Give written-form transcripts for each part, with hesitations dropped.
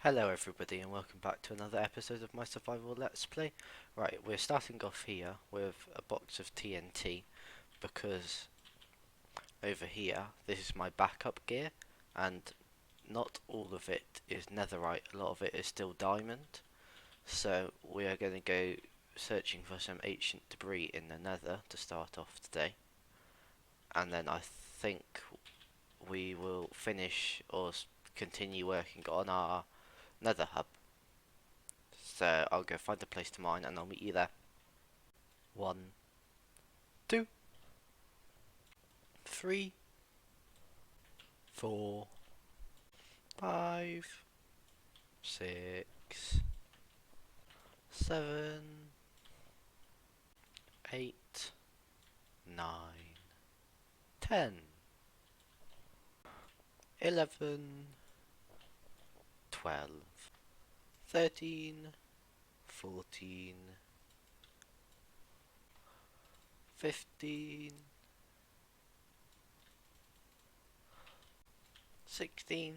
Hello everybody and welcome back to another episode of my survival let's play. Right, we're starting off here with a box of TNT because over here this is my backup gear and not all of it is netherite, a lot of it is still diamond. So we are going to go searching for some ancient debris in the nether to start off today. And then I think we will finish or continue working on our nether hub. So I'll go find a place to mine and I'll meet you there. 1, 2, 3, 4, 5, 6, 7, 8, 9, 10, 11, 12, 13, 14, 15, 16,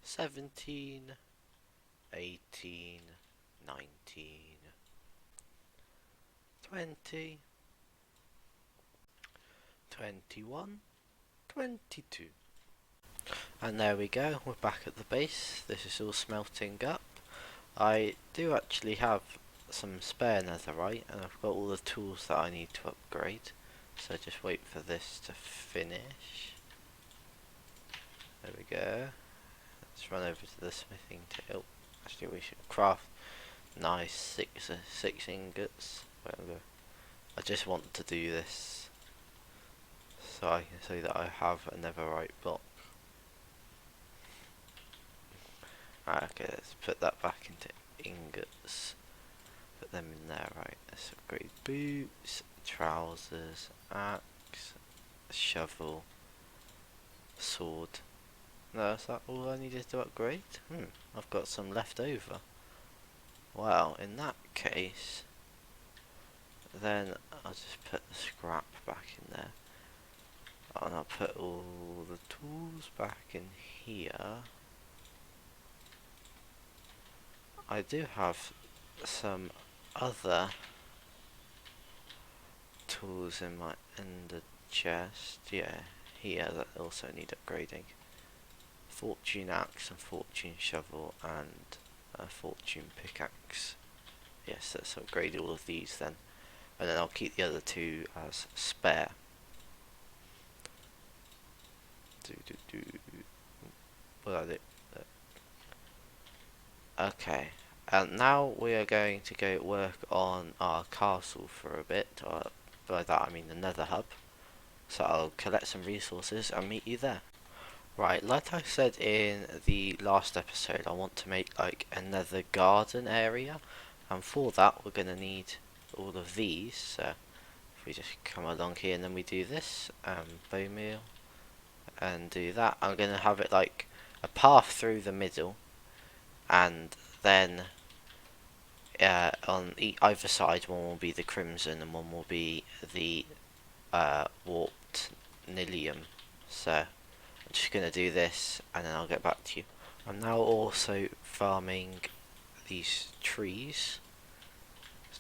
17, 18, 19, 20, 21, 22. And there we go, we're back at the base. This is all smelting up. I do actually have some spare netherite and I've got all the tools that I need to upgrade. So just wait for this to finish. There we go. Let's run over to the smithing table. Actually we should craft nice six ingots. Whatever. I just want to do this so I can say that I have a netherite block. Right, okay, let's put that back into ingots. Put them in there, right. Let's upgrade boots, trousers, axe, shovel, sword. No, is that all I needed to upgrade? I've got some left over. Well, in that case, then I'll just put the scrap back in there. And I'll put all the tools back in here. I do have some other tools in the chest, yeah, here that also need upgrading. Fortune axe and fortune shovel and a fortune pickaxe. Yes, let's upgrade all of these then, and then I'll keep the other two as spare. What are they? Okay, and now we are going to go work on our castle for a bit. By that I mean the nether hub. So I'll collect some resources and meet you there. Right, like I said in the last episode, I want to make like another garden area, and for that we're going to need all of these. So if we just come along here and then we do this, bone meal, and do that, I'm going to have it like a path through the middle, and then on either side one will be the crimson and one will be the warped nilium. So I'm just going to do this and then I'll get back to you. I'm now also farming these trees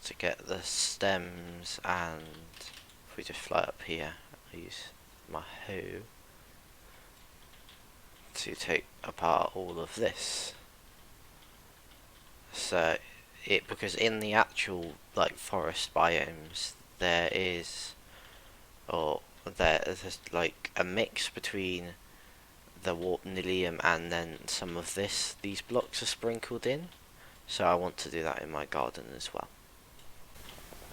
to get the stems, and if we just fly up here, I'll use my hoe to take apart all of this. So because in the actual like forest biomes there's like a mix between the warp nilium and then some of these blocks are sprinkled in, so I want to do that in my garden as well.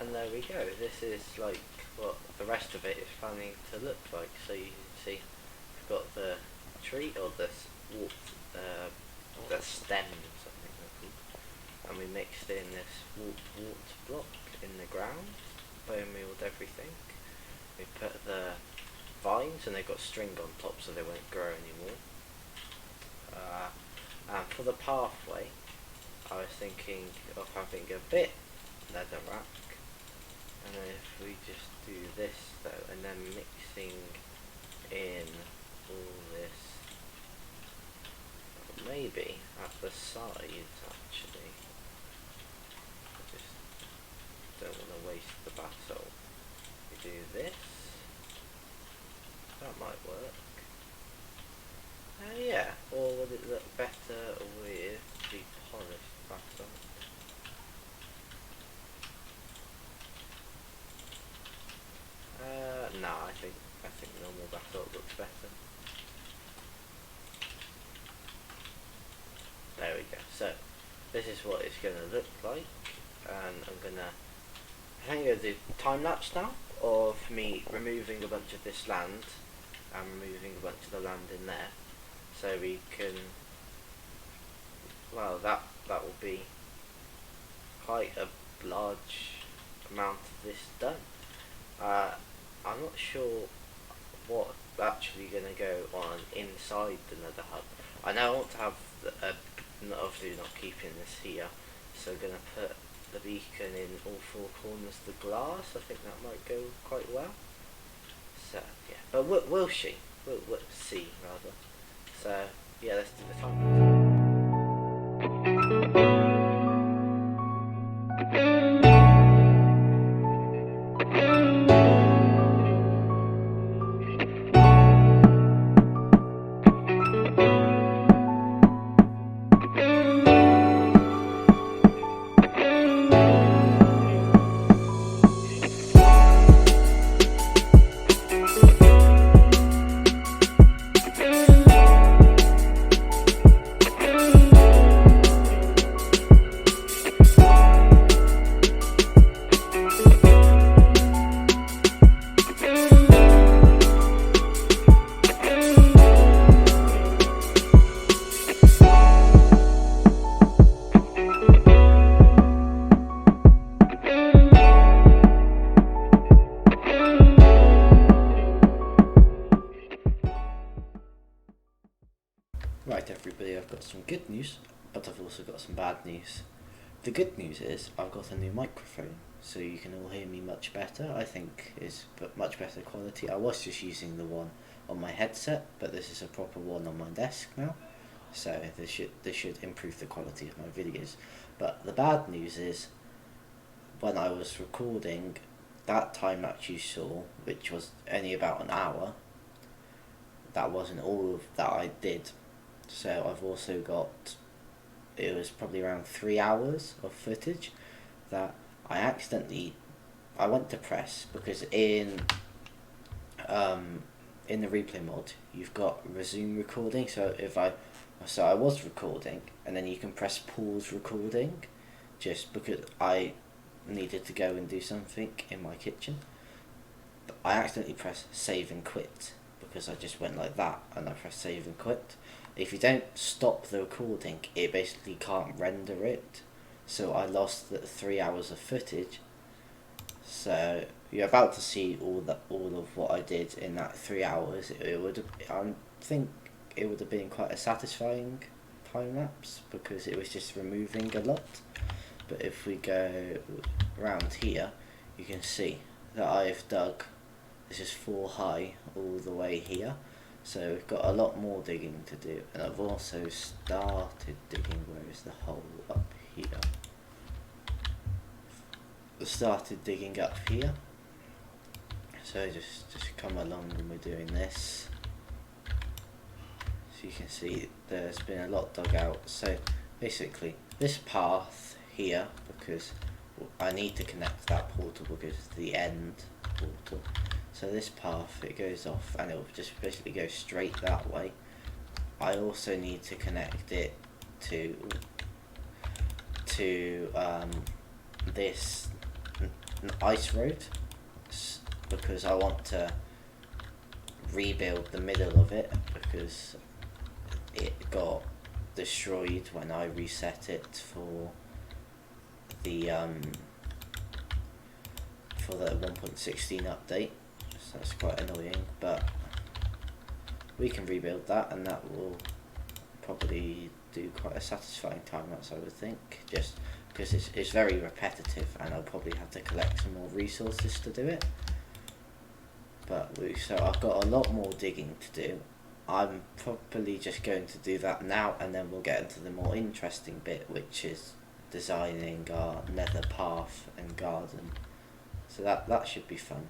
And there we go, this is like what the rest of it is planning to look like. So you can see we've got the tree, or the stems I think they're called, and we mixed in this warped block in the ground, bone mealed everything. We put the vines and they've got string on top so they won't grow anymore. And for the pathway I was thinking of having a bit netherrack, and then if we just do this though, and then mixing in all this maybe at the sides actually. I just don't want to waste the basalt. We do this. That might work. Yeah, or would it look better with the polished basalt? No, I think normal basalt looks better. There we go. So this is what it's gonna look like, and I'm gonna do time lapse now of me removing a bunch of this land and removing a bunch of the land in there, so we can. Well, that will be quite a large amount of this done. I'm not sure what's actually going to go on inside the Nether hub. I know I want to have obviously not keeping this here, so I'm going to put the beacon in all four corners of the glass. I think that might go quite well. So yeah, but we'll see. We'll see rather. So yeah, let's do the time. Right everybody, I've got some good news, but I've also got some bad news. The good news is I've got a new microphone, so you can all hear me much better. I think it's much better quality. I was just using the one on my headset, but this is a proper one on my desk now, so this should improve the quality of my videos. But the bad news is, when I was recording that time lapse you saw, which was only about an hour, that wasn't all of that I did. So I've also got, it was probably around 3 hours of footage that I went to press, because in the replay mod you've got resume recording, so I was recording and then you can press pause recording, just because I needed to go and do something in my kitchen. But I accidentally pressed save and quit, because I just went like that and I pressed save and quit. If you don't stop the recording, it basically can't render it, so I lost the 3 hours of footage. So you're about to see all of what I did in that 3 hours. I think it would have been quite a satisfying time lapse, because it was just removing a lot. But if we go around here, you can see that I've dug, this is 4 high all the way here. So we've got a lot more digging to do, and I've also started digging. Where is the hole? Up here. I started digging up here, so just come along when we're doing this. So you can see there's been a lot dug out. So basically this path here, because I need to connect that portal because it's the end portal. So this path, it goes off and it will just basically go straight that way. I also need to connect it to this ice road, because I want to rebuild the middle of it, because it got destroyed when I reset it for the 1.16 update. So that's quite annoying, but we can rebuild that, and that will probably do quite a satisfying time lapse, I would think, just because it's very repetitive and I'll probably have to collect some more resources to do it. But so I've got a lot more digging to do. I'm probably just going to do that now, and then we'll get into the more interesting bit, which is designing our nether path and garden. So that should be fun.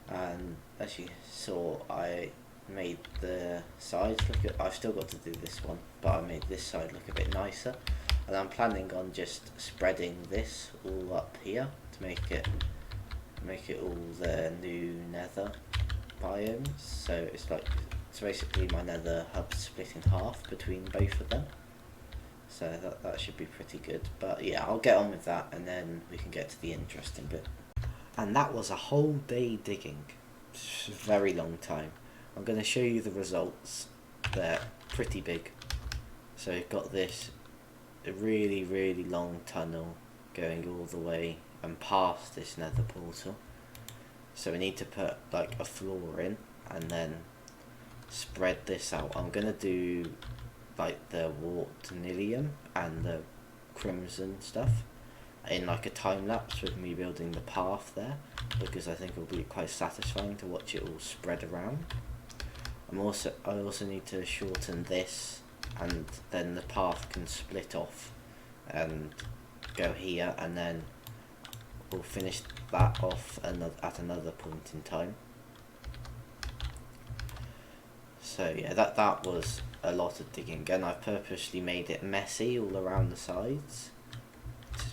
And as you saw, I made the sides look. I've still got to do this one, but I made this side look a bit nicer. And I'm planning on just spreading this all up here to make it all the new nether biomes. So it's basically my nether hub split in half between both of them. So that should be pretty good. But yeah, I'll get on with that, and then we can get to the interesting bit. And that was a whole day digging. It's a very long time. I'm going to show you the results. They're pretty big. So we've got this really, really long tunnel going all the way and past this nether portal. So we need to put like a floor in and then spread this out. I'm going to do like the warped nilium and the crimson stuff in like a time lapse with me building the path there, because I think it'll be quite satisfying to watch it all spread around. I also need to shorten this, and then the path can split off and go here, and then we'll finish that off at another point in time. So yeah, that was a lot of digging, and I've purposely made it messy all around the sides,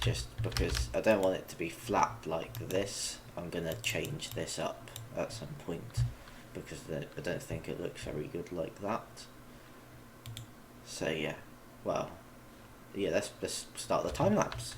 just because I don't want it to be flat like this. I'm going to change this up at some point, because I don't think it looks very good like that. So yeah, well, yeah, let's start the time lapse.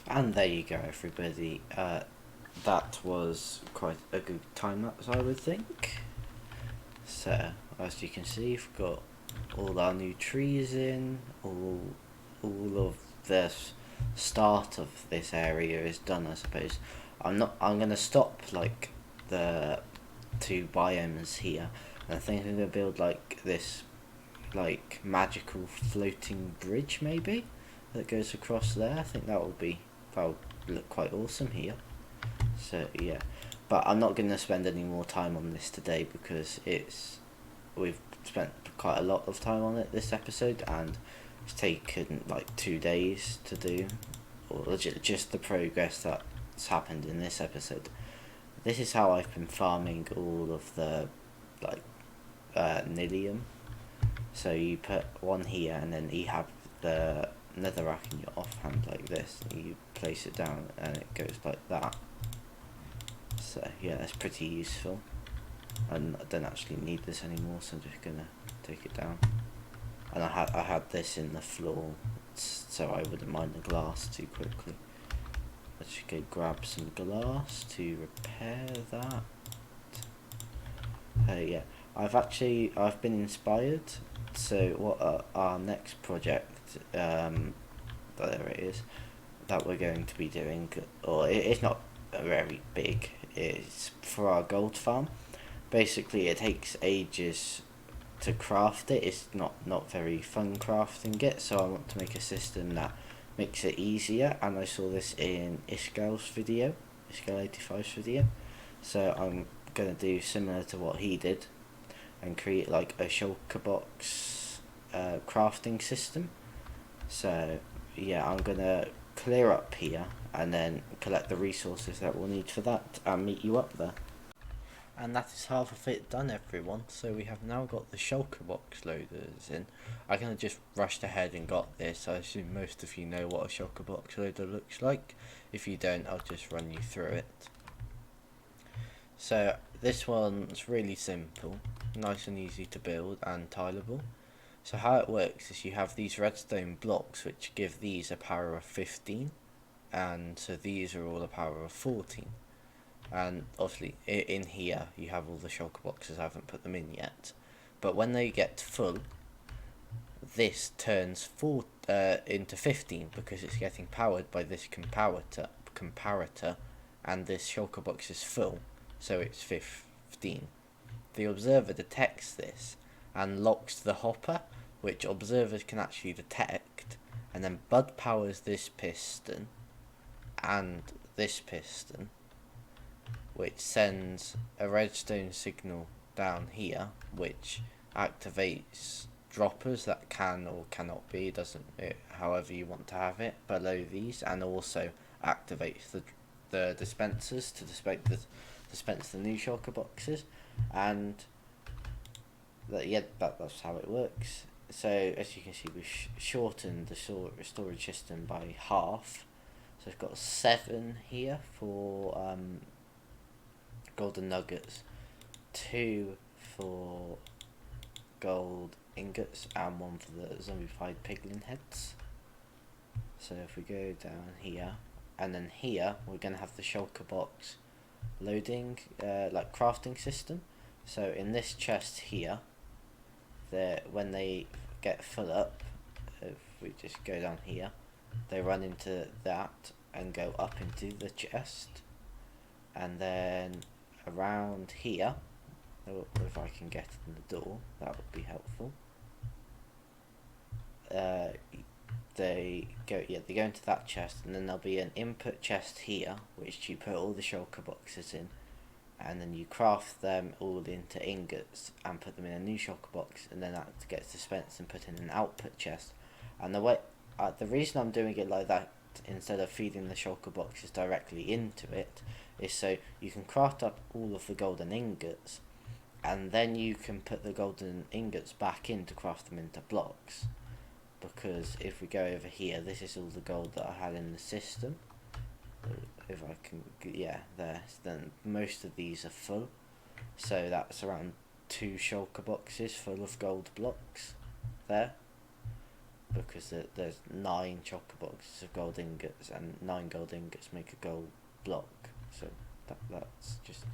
And there you go, everybody. That was quite a good time lapse, I would think. So, as you can see, we've got all our new trees in. All of this start of this area is done, I suppose. I'm gonna stop like the two biomes here. And I think I'm gonna build like this, like magical floating bridge maybe that goes across there. I think that would look quite awesome here. So yeah, but I'm not going to spend any more time on this today, because we've spent quite a lot of time on it this episode, and it's taken like 2 days to do, or just the progress that's happened in this episode. This is how I've been farming all of the like nilium. So you put one here, and then you have the netherrack in your offhand like this, and you place it down and it goes like that. So yeah, that's pretty useful, and I don't actually need this anymore, so I'm just gonna take it down. And I had this in the floor, so I wouldn't mind the glass too quickly. Let's just go grab some glass to repair that. Yeah, I've been inspired. So what our next project, there it is, that we're going to be doing, or it's not very big. It's for our gold farm. Basically, it takes ages to craft it. It's not very fun crafting it. So I want to make a system that makes it easier. And I saw this in Ishgal's video, Ishgal85's video. So I'm gonna do similar to what he did and create like a shulker box crafting system. So yeah, I'm gonna clear up here and then collect the resources that we'll need for that and meet you up there. And that is half of it done, everyone. So we have now got the shulker box loaders in. I kind of just rushed ahead and got this. I assume most of you know what a shulker box loader looks like. If you don't, I'll just run you through it. So this one's really simple, nice and easy to build and tileable. So how it works is you have these redstone blocks which give these a power of 15, and so these are all a power of 14. And obviously in here you have all the shulker boxes, I haven't put them in yet. But when they get full, this turns into 15 because it's getting powered by this comparator, and this shulker box is full, so it's 15. The observer detects this and locks the hopper, which observers can actually detect, and then Bud powers this piston and this piston, which sends a redstone signal down here, which activates droppers that can or cannot be, however you want to have it, below these, and also activates the dispensers to dispense the new shulker boxes, and that's how it works. So as you can see, we've shortened the storage system by half. So I've got 7 here for golden nuggets, 2 for gold ingots, and 1 for the zombified piglin heads. So if we go down here, and then here we're going to have the shulker box loading like crafting system. So in this chest here, when they get full up, if we just go down here, they run into that and go up into the chest, and then around here, if I can get in the door, that would be helpful. They go into that chest, and then there'll be an input chest here, which you put all the shulker boxes in, and then you craft them all into ingots and put them in a new shulker box, and then that gets dispensed and put in an output chest. And the reason I'm doing it like that instead of feeding the shulker boxes directly into it is so you can craft up all of the golden ingots, and then you can put the golden ingots back in to craft them into blocks. Because if we go over here, this is all the gold that I had in the system. If I can, yeah, there. Then most of these are full, so that's around 2 shulker boxes full of gold blocks there. Because there's 9 shulker boxes of gold ingots, and 9 gold ingots make a gold block. So that's just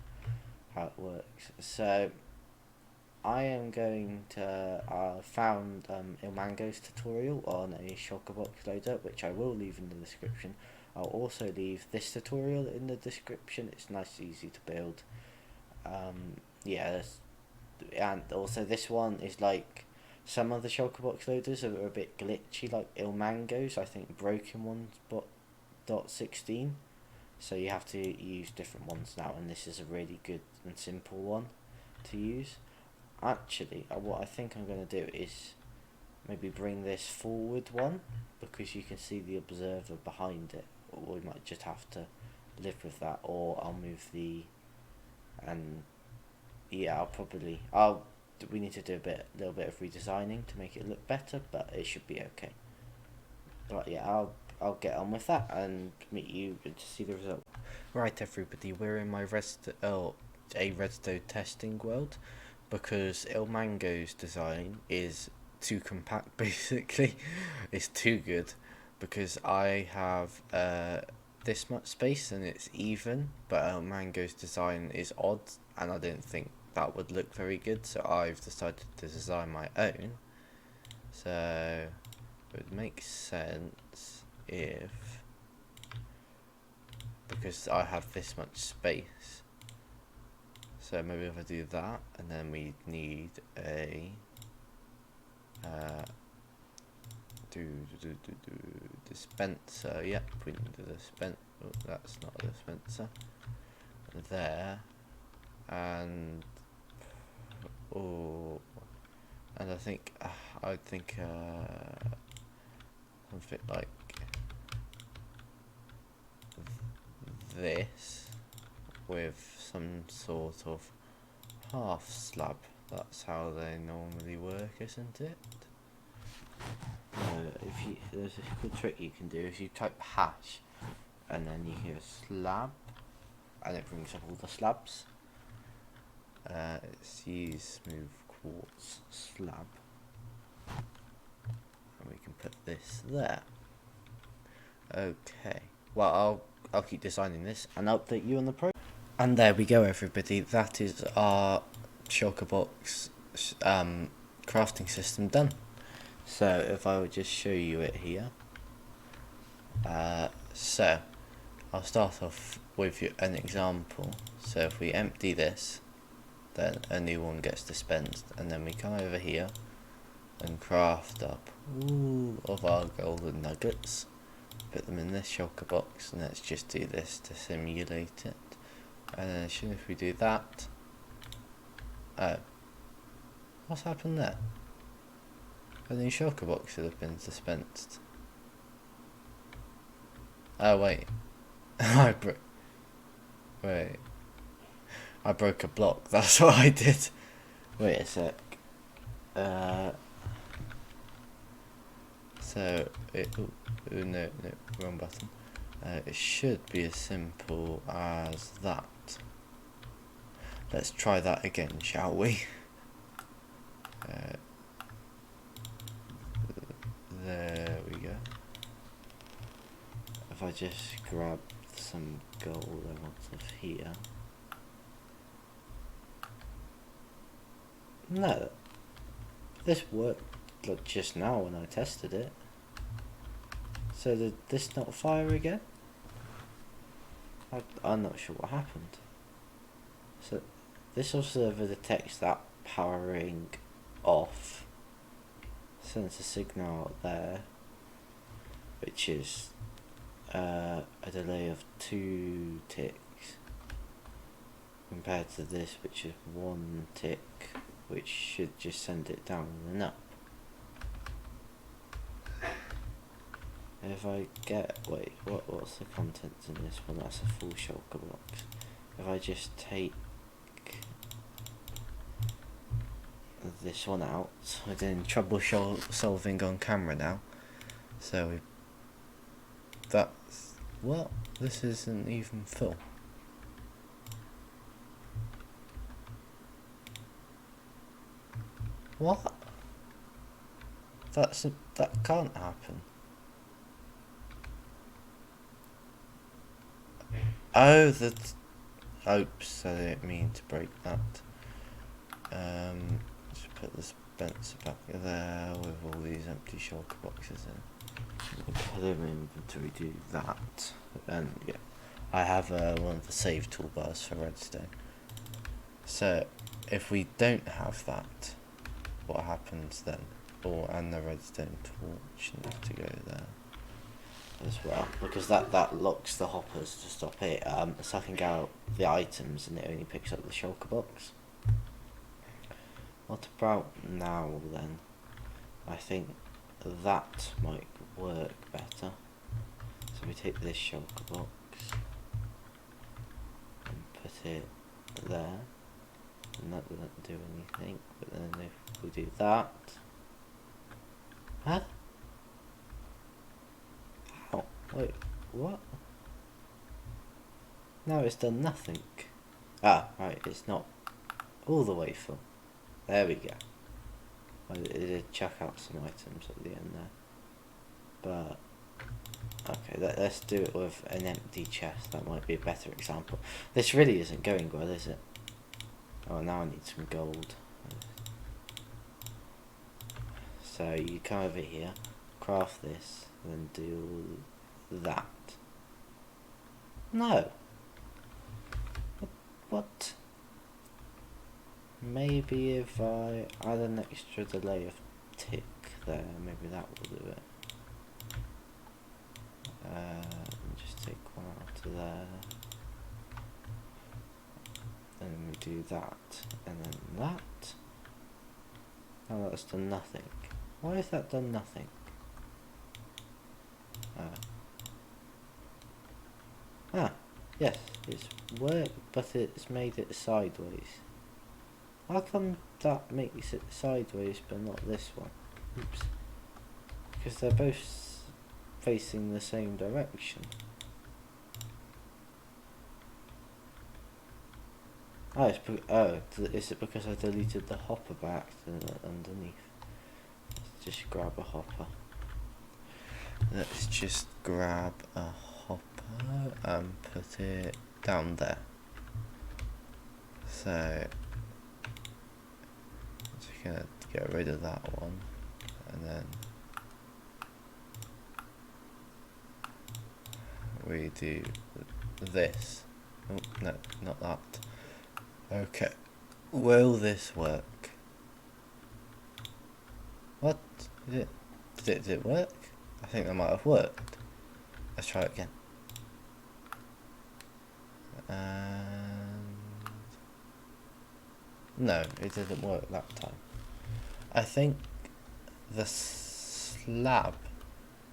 how it works. So I am going to found Ilmango's tutorial on a shulker box loader, which I will leave in the description. I'll also leave this tutorial in the description. It's nice and easy to build. Yeah, and also this one is like some of the shulker box loaders are a bit glitchy, like Ilmango's. I think broken ones, but .16. So you have to use different ones now, and this is a really good and simple one to use. Actually, what I think I'm going to do is maybe bring this forward one, because you can see the observer behind it. Or we might just have to live with that, or I'll move and yeah, we need to do a little bit of redesigning to make it look better, but it should be okay. But yeah, I'll get on with that and meet you to see the result. Right, everybody, we're in my a redstone testing world, because Ilmango's design is too compact. Basically, it's too good, because I have this much space and it's even, but Ilmango's design is odd, and I didn't think that would look very good, so I've decided to design my own. So it would make sense if, because I have this much space, so maybe if I do that, and then we need a dispenser. Yep, we need a dispenser. Oh, that's not a dispenser. There, and oh, and I think I'd think something like this with some sort of half slab. That's how they normally work, isn't it? There's a good trick you can do. If you type hash and then you hear slab, and it brings up all the slabs. It's use smooth quartz slab, and we can put this there. Okay. Well, I'll keep designing this and update you on the pro. And there we go, everybody. That is our shulker box crafting system done. So if I would just show you it here. So I'll start off with an example. So if we empty this, then a new one gets dispensed, and then we come over here and craft up all of our golden nuggets, put them in this shulker box, and let's just do this to simulate it. And then as soon as we do that, oh, what's happened there? A new shulker box should have been dispensed. Oh wait, I broke a block. That's what I did. Wait a sec. So it. Oh no, wrong button. It should be as simple as that. Let's try that again, shall we? There we go. If I just grab some gold out of here. No, this worked just now when I tested it. So did this not fire again? I'm not sure what happened. So this also detects that powering off, sends a signal out there, which is a delay of 2 ticks compared to this, which is 1 tick, which should just send it down and up. If I get, wait, what's the contents in this one? That's a full shulker box. If I just take this one out, we're doing trouble solving on camera now. So that's, well, this isn't even full. What? That can't happen. Oh, oops, I didn't mean to break that. Let's put the dispenser back there with all these empty shulker boxes in. Put them in inventory, do that. And yeah, I have one of the save toolbars for redstone. So if we don't have that, what happens then? And the redstone torch needs to go there as well, because that locks the hoppers to stop it sucking out the items, and it only picks up the shulker box. What about now then? I think that might work better. So we take this shulker box and put it there, and that doesn't do anything, but then if we do that, huh? Oh, wait, what? No, it's done nothing. Ah, right, it's not all the way full. There we go. It did chuck out some items at the end there. But, okay, let's do it with an empty chest. That might be a better example. This really isn't going well, is it? Oh, now I need some gold. So you come over here, craft this, and then do that. No. What? Maybe if I add an extra delay of tick there, maybe that will do it. Just take one out of there. Then we do that, and then that. Oh, that's done nothing. Why has that done nothing? Yes, it's worked, but it's made it sideways. How come that makes it sideways but not this one? Oops. Because they're both facing the same direction. Oh, is it because I deleted the hopper by accident underneath? Let's just grab a hopper. Let's just grab a hopper and put it down there. So, just gonna get rid of that one, and then we do this. Oh, no, not that. Okay, will this work? What? Did it work? I think that might have worked. Let's try it again. No, it didn't work that time. I think the slab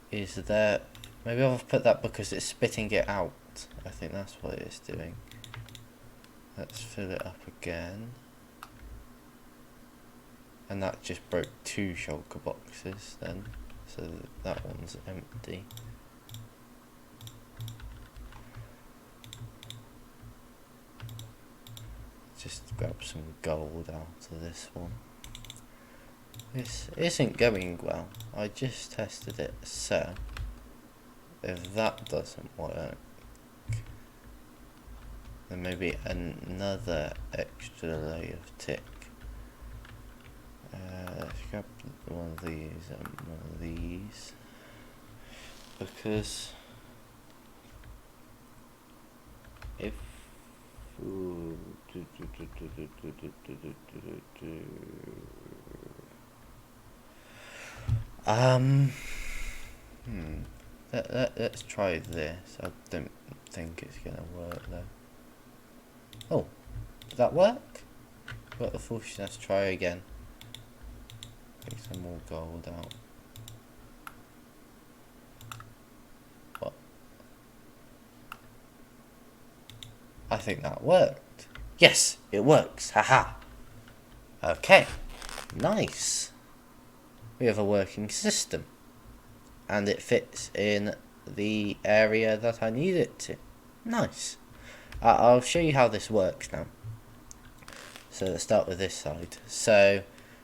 is there. Maybe I've put that because it's spitting it out. I think that's what it's doing. Let's fill it up again. And that just broke 2 shulker boxes then. So that one's empty. Just grab some gold out of this one. This isn't going well. I just tested it, so if that doesn't work, then maybe another extra layer of tick. Let's grab one of these and one of these, because if let's try this. I don't think it's gonna work though. Oh, did that work? Got the full. Let's try again. Take some more gold out. What? I think that worked. Yes, it works. Haha. Okay, nice. We have a working system, and it fits in the area that I need it to. Nice. I'll show you how this works now. So let's start with this side. So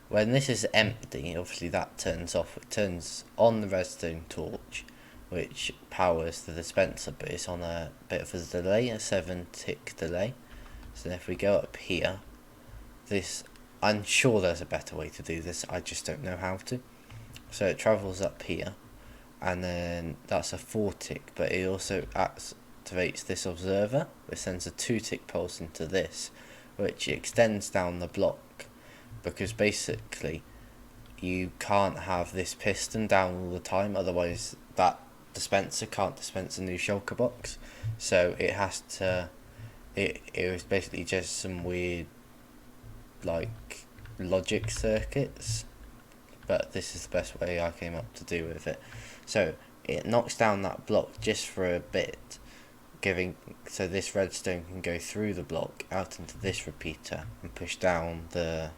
when this is empty, obviously that turns off. It turns on the redstone torch, which powers the dispenser, but it's on a bit of a delay, a 7-tick delay. So if we go up here, this, I'm sure there's a better way to do this, I just don't know how to. So it travels up here, and then that's a 4-tick, but it also activates this observer, which sends a 2-tick pulse into this, which extends down the block, because basically you can't have this piston down all the time, otherwise that dispenser can't dispense a new shulker box. So it has to, it was basically just some weird like logic circuits, but this is the best way I came up to do with it. So it knocks down that block just for a bit, giving, so this redstone can go through the block out into this repeater and push down the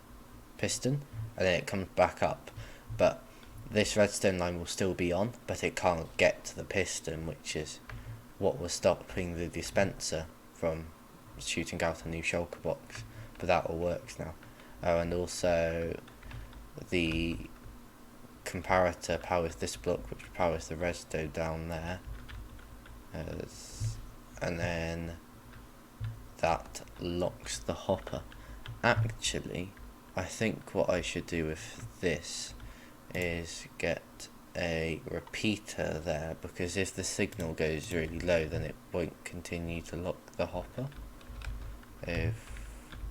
piston, and then it comes back up, but this redstone line will still be on, but it can't get to the piston, which is what was stopping the dispenser from shooting out a new shulker box, but that all works now. And also the comparator powers this block, which powers the redstone down there, and then that locks the hopper, actually, I think what I should do with this is get a repeater there, because if the signal goes really low then it won't continue to lock the hopper. If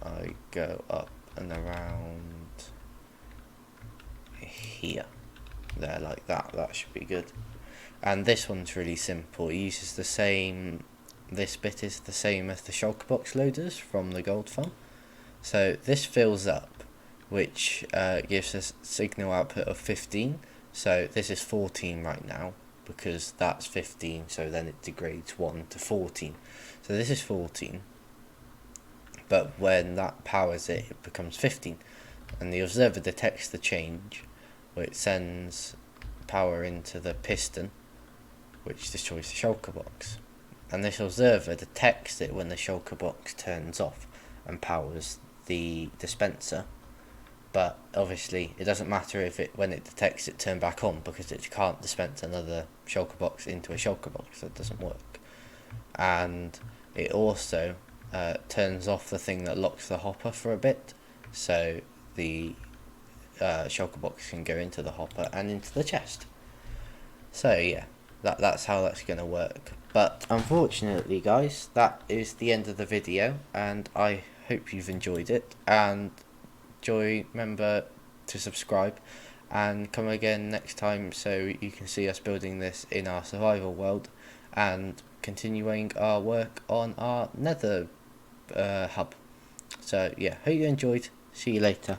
I go up and around here, there, like that, that should be good. And this one's really simple. It uses the same, this bit is the same as the shulker box loaders from the gold farm. So this fills up, which gives us signal output of 15. So this is 14 right now, because that's 15, so then it degrades 1 to 14. So this is 14, but when that powers it, it becomes 15. And the observer detects the change, where it sends power into the piston, which destroys the shulker box. And this observer detects it when the shulker box turns off and powers the dispenser. But obviously it doesn't matter if it, when it detects it, turn back on, because it can't dispense another shulker box into a shulker box. That doesn't work. And it also turns off the thing that locks the hopper for a bit, so the shulker box can go into the hopper and into the chest. So yeah, that's how that's going to work. But unfortunately, guys, that is the end of the video, and I hope you've enjoyed it. And remember to subscribe and come again next time, so you can see us building this in our survival world and continuing our work on our Nether hub. So yeah, hope you enjoyed. See you later.